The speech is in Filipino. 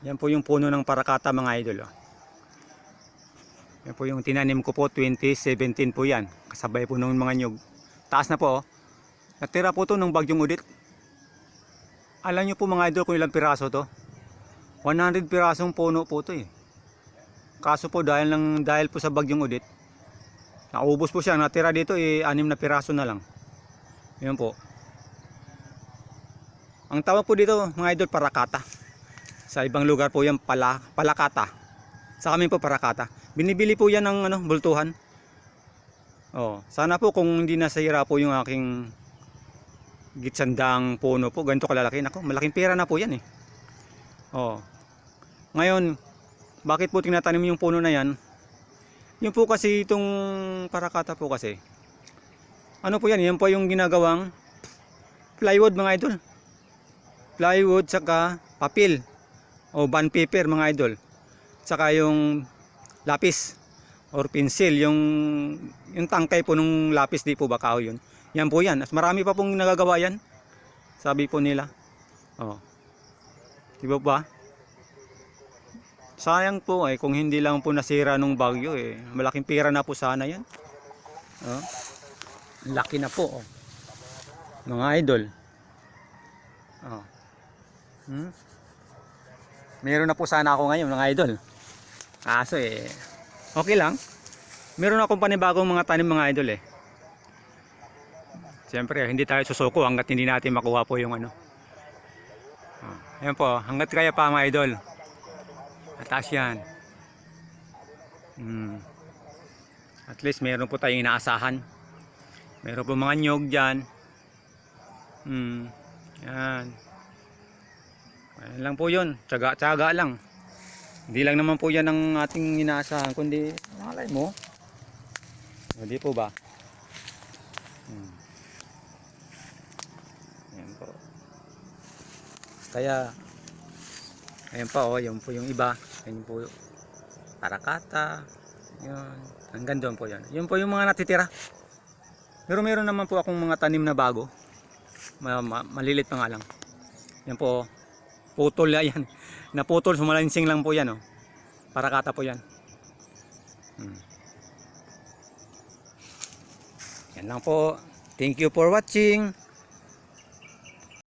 Yan po yung puno ng parakata mga idol. Oh. Yan po yung tinanim ko po 2017 po yan. Kasabay po ng mga nyug. Taas na po oh. Natira po to ng bagyong Udit. Alam nyo po mga idol kung ilang piraso to. 100 pirasong puno po to eh. Kaso po dahil po sa bagyong Udit, naubos po siya. Natira dito eh 6 na piraso na lang. Yan po. Ang tawag po dito mga idol parakata. Sa ibang lugar po yan palakata. Sa amin po parakata. Binibili po yan ng bultuhan. Oh, sana po kung hindi nasira po yung aking gitsandang puno po, ganito kalalaki. Nako, malaking pera na po yan eh. Oh. Ngayon, bakit po tinatanim yung puno na yan? Yung po kasi itong parakata po kasi. Ano po yan? Yan po yung ginagawang plywood mga idol. Plywood saka papel o bond paper mga idol. Saka yung lapis or pencil, yung tangkay po nung lapis, di po ba kahoy yun. Yan po yan. As marami pa pong nagagawa yan. Sabi po nila. Oh. Di ba ba? Sayang po eh kung hindi lang po nasira nung bagyo eh. Malaking pera na po sana yan. Oh. Laki na po oh. Mga idol. Oh. Meron na po sana ako ngayon mga idol. Kaso eh okay lang. Meron akong panibagong mga tanim mga idol eh. Siyempre hindi tayo susuko hanggat hindi natin makuha po yung ayan po, hanggat kaya pa mga idol. Ataas yan. At least meron po tayong inaasahan. Meron po mga nyog dyan. Yan. Ayan lang po yun. Tsaga lang. Hindi lang naman po yan ang ating inaasahan. Kundi, malay mo. Hindi po ba? Ayan po. Kaya, ayan pa oh. Yung po yung iba. Ayan po yung parakata. Yun. Hanggang doon po yan. Yun po yung mga natitira. Pero meron naman po akong mga tanim na bago. Malilit pa nga lang. Yan po. Putol yan. Naputol. Sumalansing lang po yan. Oh. Parakata po yan. Yan lang po. Thank you for watching.